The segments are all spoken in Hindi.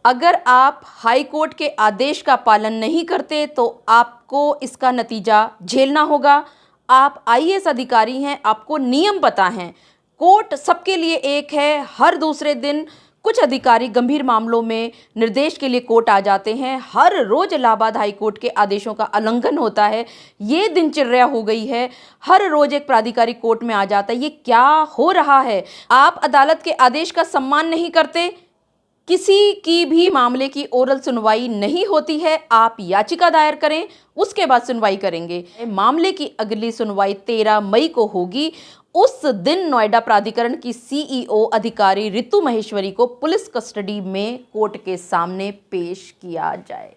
अगर आप हाई कोर्ट के आदेश का पालन नहीं करते तो आपको इसका नतीजा झेलना होगा। आप आईएएस अधिकारी हैं, आपको नियम पता हैं। कोर्ट सबके लिए एक है। हर दूसरे दिन कुछ अधिकारी गंभीर मामलों में निर्देश के लिए कोर्ट आ जाते हैं। हर रोज इलाहाबाद हाई कोर्ट के आदेशों का उल्लंघन होता है। ये दिनचर्या हो गई है। हर रोज एक प्राधिकारी कोर्ट में आ जाता है। ये क्या हो रहा है? आप अदालत के आदेश का सम्मान नहीं करते। किसी की भी मामले की ओरल सुनवाई नहीं होती है। आप याचिका दायर करें, उसके बाद सुनवाई करेंगे। मामले की अगली सुनवाई 13 मई को होगी। उस दिन नोएडा प्राधिकरण की सीईओ अधिकारी रितु महेश्वरी को पुलिस कस्टडी में कोर्ट के सामने पेश किया जाए।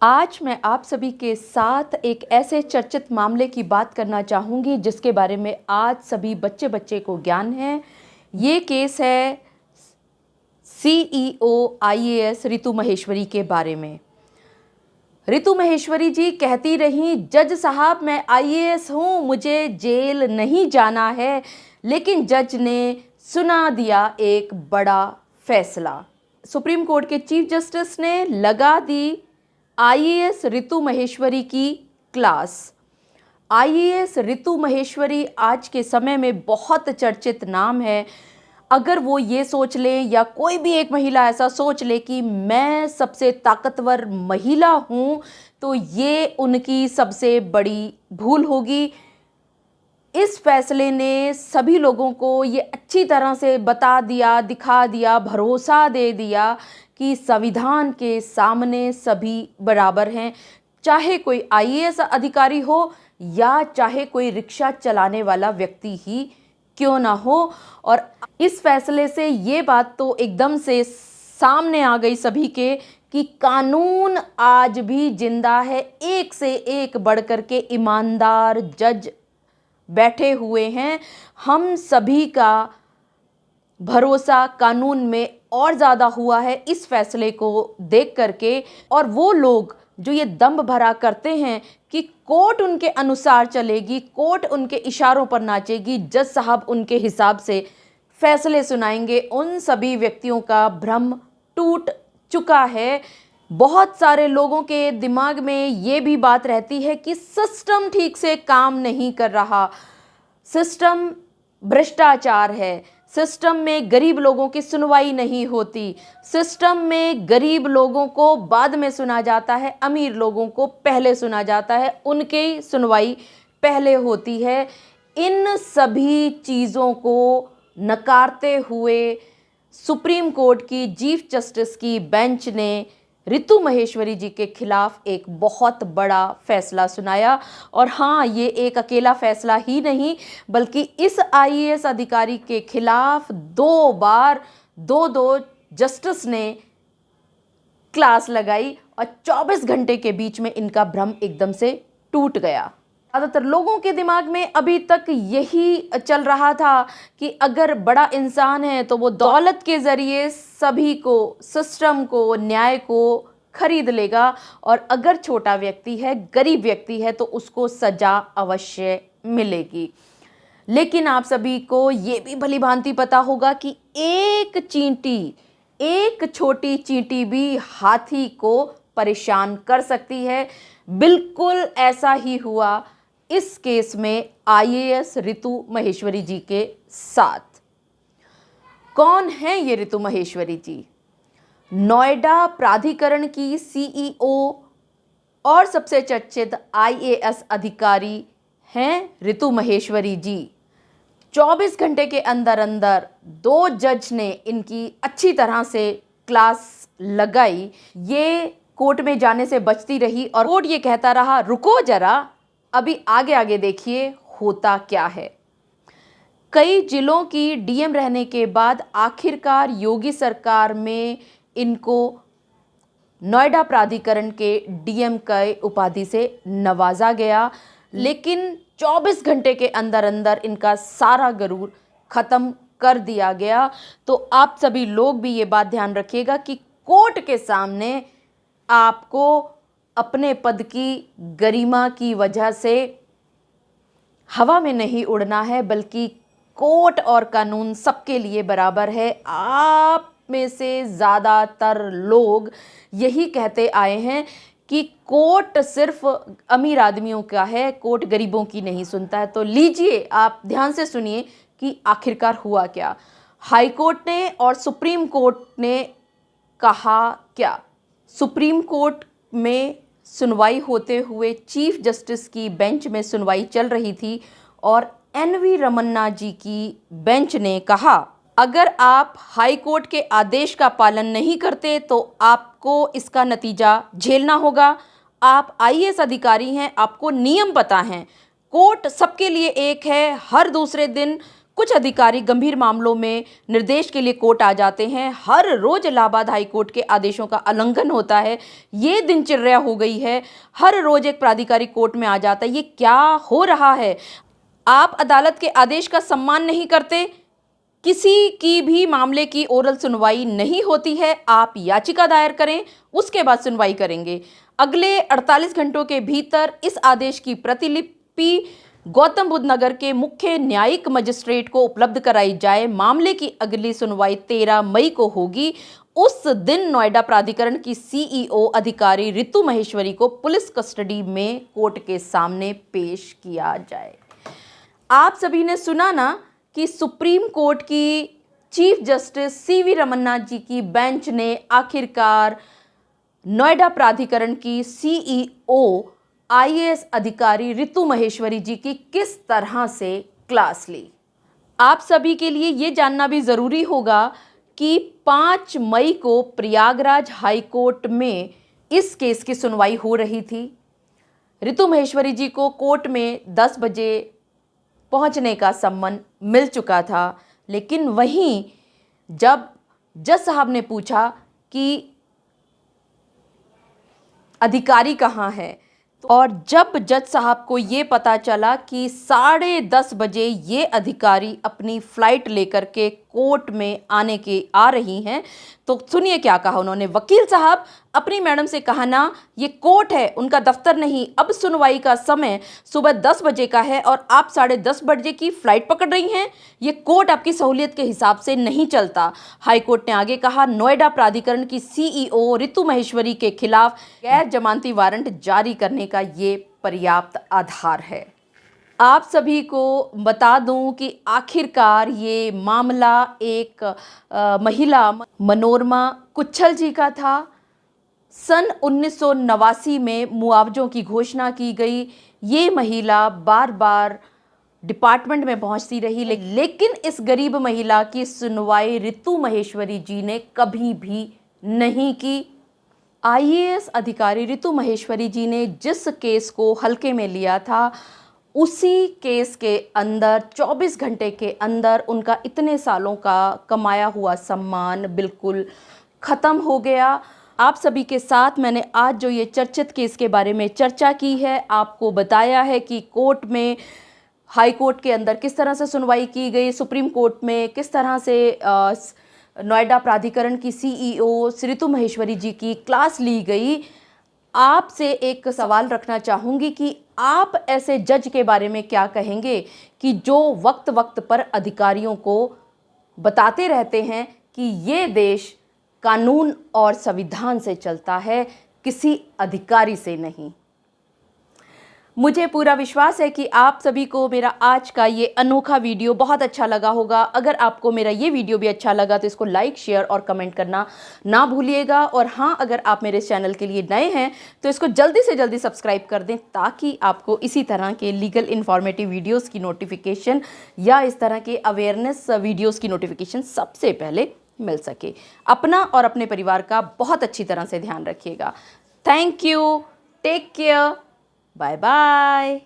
आज मैं आप सभी के साथ एक ऐसे चर्चित मामले की बात करना चाहूँगी जिसके बारे में आज सभी बच्चे को ज्ञान है। ये केस है सीईओ आईएएस रितु महेश्वरी के बारे में। रितु महेश्वरी जी कहती रहीं, जज साहब मैं आईएएस हूँ, मुझे जेल नहीं जाना है। लेकिन जज ने सुना दिया एक बड़ा फैसला। सुप्रीम कोर्ट के चीफ जस्टिस ने लगा दी आईएएस रितु महेश्वरी की क्लास। आईएएस रितु महेश्वरी आज के समय में बहुत चर्चित नाम है। अगर वो ये सोच लें या कोई भी एक महिला ऐसा सोच ले कि मैं सबसे ताकतवर महिला हूँ, तो ये उनकी सबसे बड़ी भूल होगी। इस फैसले ने सभी लोगों को ये अच्छी तरह से बता दिया, दिखा दिया, भरोसा दे दिया कि संविधान के सामने सभी बराबर हैं। चाहे कोई आईएएस अधिकारी हो या चाहे कोई रिक्शा चलाने वाला व्यक्ति ही क्यों ना हो। और इस फैसले से ये बात तो एकदम से सामने आ गई सभी के कि कानून आज भी जिंदा है। एक से एक बढ़कर के ईमानदार जज बैठे हुए हैं। हम सभी का भरोसा कानून में और ज़्यादा हुआ है इस फैसले को देख करके। और वो लोग जो ये दम्भ भरा करते हैं कि कोर्ट उनके अनुसार चलेगी, कोर्ट उनके इशारों पर नाचेगी, जज साहब उनके हिसाब से फैसले सुनाएंगे, उन सभी व्यक्तियों का भ्रम टूट चुका है। बहुत सारे लोगों के दिमाग में ये भी बात रहती है कि सिस्टम ठीक से काम नहीं कर रहा, सिस्टम भ्रष्टाचार है, सिस्टम में गरीब लोगों की सुनवाई नहीं होती, सिस्टम में गरीब लोगों को बाद में सुना जाता है, अमीर लोगों को पहले सुना जाता है, उनकी सुनवाई पहले होती है। इन सभी चीज़ों को नकारते हुए सुप्रीम कोर्ट की चीफ जस्टिस की बेंच ने रितु महेश्वरी जी के खिलाफ एक बहुत बड़ा फैसला सुनाया। और हाँ, ये एक अकेला फैसला ही नहीं बल्कि इस आईएएस अधिकारी के खिलाफ 2 बार 2 जस्टिस ने क्लास लगाई और 24 घंटे के बीच में इनका भ्रम एकदम से टूट गया। ज़्यादातर लोगों के दिमाग में अभी तक यही चल रहा था कि अगर बड़ा इंसान है तो वो दौलत के ज़रिए सभी को, सिस्टम को, न्याय को खरीद लेगा, और अगर छोटा व्यक्ति है, गरीब व्यक्ति है, तो उसको सज़ा अवश्य मिलेगी। लेकिन आप सभी को ये भी भली भांति पता होगा कि एक चींटी, एक छोटी चींटी भी हाथी को परेशान कर सकती है। बिल्कुल ऐसा ही हुआ इस केस में आईएएस रितु महेश्वरी जी के साथ। कौन है ये रितु महेश्वरी जी? नोएडा प्राधिकरण की सीईओ और सबसे चर्चित आईएएस अधिकारी हैं रितु महेश्वरी जी। 24 घंटे के अंदर अंदर 2 जज ने इनकी अच्छी तरह से क्लास लगाई। ये कोर्ट में जाने से बचती रही और कोर्ट ये कहता रहा, रुको जरा, अभी आगे आगे देखिए होता क्या है। कई जिलों की डीएम रहने के बाद आखिरकार योगी सरकार में इनको नोएडा प्राधिकरण के डीएम के उपाधि से नवाजा गया। लेकिन 24 घंटे के अंदर अंदर इनका सारा गरूर खत्म कर दिया गया। तो आप सभी लोग भी ये बात ध्यान रखिएगा कि कोर्ट के सामने आपको अपने पद की गरिमा की वजह से हवा में नहीं उड़ना है, बल्कि कोर्ट और कानून सबके लिए बराबर है। आप में से ज़्यादातर लोग यही कहते आए हैं कि कोर्ट सिर्फ अमीर आदमियों का है, कोर्ट गरीबों की नहीं सुनता है। तो लीजिए, आप ध्यान से सुनिए कि आखिरकार हुआ क्या। हाई कोर्ट ने और सुप्रीम कोर्ट ने कहा क्या। सुप्रीम कोर्ट में सुनवाई होते हुए चीफ जस्टिस की बेंच में सुनवाई चल रही थी और एनवी रमन्ना जी की बेंच ने कहा, अगर आप हाई कोर्ट के आदेश का पालन नहीं करते तो आपको इसका नतीजा झेलना होगा। आप आईएएस अधिकारी हैं, आपको नियम पता हैं। कोर्ट सबके लिए एक है। हर दूसरे दिन कुछ अधिकारी गंभीर मामलों में निर्देश के लिए कोर्ट आ जाते हैं। हर रोज इलाहाबाद हाई कोर्ट के आदेशों का उल्लंघन होता है। ये दिनचर्या हो गई है। हर रोज एक प्राधिकारी कोर्ट में आ जाता है। ये क्या हो रहा है? आप अदालत के आदेश का सम्मान नहीं करते। किसी की भी मामले की ओरल सुनवाई नहीं होती है। आप याचिका दायर करें, उसके बाद सुनवाई करेंगे। अगले 48 घंटों के भीतर इस आदेश की प्रतिलिपि गौतम बुद्ध नगर के मुख्य न्यायिक मजिस्ट्रेट को उपलब्ध कराई जाए। मामले की अगली सुनवाई 13 मई को होगी। उस दिन नोएडा प्राधिकरण की सीईओ अधिकारी रितु महेश्वरी को पुलिस कस्टडी में कोर्ट के सामने पेश किया जाए। आप सभी ने सुना ना कि सुप्रीम कोर्ट की चीफ जस्टिस सीवी रमन्ना जी की बेंच ने आखिरकार नोएडा प्राधिकरण की सीईओ आईएएस अधिकारी रितु महेश्वरी जी की किस तरह से क्लास ली। आप सभी के लिए ये जानना भी ज़रूरी होगा कि 5 मई को प्रयागराज हाई कोर्ट में इस केस की सुनवाई हो रही थी। रितु महेश्वरी जी को कोर्ट में 10 बजे पहुंचने का सम्मन मिल चुका था, लेकिन वहीं जब जज साहब ने पूछा कि अधिकारी कहाँ है, और जब जज साहब को ये पता चला कि 10:30 बजे ये अधिकारी अपनी फ़्लाइट लेकर के कोर्ट में आ रही हैं, तो सुनिए क्या कहा उन्होंने। वकील साहब, अपनी मैडम से कहा ना, ये कोर्ट है, उनका दफ्तर नहीं। अब सुनवाई का समय सुबह 10 बजे का है और आप 10:30 बजे की फ़्लाइट पकड़ रही हैं। ये कोर्ट आपकी सहूलियत के हिसाब से नहीं चलता। हाई कोर्ट ने आगे कहा, नोएडा प्राधिकरण की सीईओ रितु महेश्वरी के खिलाफ गैर जमानती वारंट जारी करने का ये पर्याप्त आधार है। आप सभी को बता दूं कि आखिरकार ये मामला एक महिला मनोरमा कुच्छल जी का था। सन 1989 में मुआवजों की घोषणा की गई। ये महिला बार बार डिपार्टमेंट में पहुंचती रही, लेकिन इस गरीब महिला की सुनवाई रितु महेश्वरी जी ने कभी भी नहीं की। आईएएस अधिकारी रितु महेश्वरी जी ने जिस केस को हल्के में लिया था, उसी केस के अंदर 24 घंटे के अंदर उनका इतने सालों का कमाया हुआ सम्मान बिल्कुल ख़त्म हो गया। आप सभी के साथ मैंने आज जो ये चर्चित केस के बारे में चर्चा की है, आपको बताया है कि कोर्ट में, हाई कोर्ट के अंदर किस तरह से सुनवाई की गई, सुप्रीम कोर्ट में किस तरह से नोएडा प्राधिकरण की सीईओ रितु महेश्वरी जी की क्लास ली गई। आपसे एक सवाल रखना चाहूँगी कि आप ऐसे जज के बारे में क्या कहेंगे कि जो वक्त वक्त पर अधिकारियों को बताते रहते हैं कि ये देश कानून और संविधान से चलता है, किसी अधिकारी से नहीं। मुझे पूरा विश्वास है कि आप सभी को मेरा आज का ये अनोखा वीडियो बहुत अच्छा लगा होगा। अगर आपको मेरा ये वीडियो भी अच्छा लगा तो इसको लाइक, शेयर और कमेंट करना ना भूलिएगा। और हाँ, अगर आप मेरे चैनल के लिए नए हैं तो इसको जल्दी से जल्दी सब्सक्राइब कर दें, ताकि आपको इसी तरह के लीगल इन्फॉर्मेटिव वीडियोज़ की नोटिफिकेशन या इस तरह के अवेयरनेस वीडियोज़ की नोटिफिकेशन सबसे पहले मिल सके। अपना और अपने परिवार का बहुत अच्छी तरह से ध्यान रखिएगा। Thank you, take care, bye bye.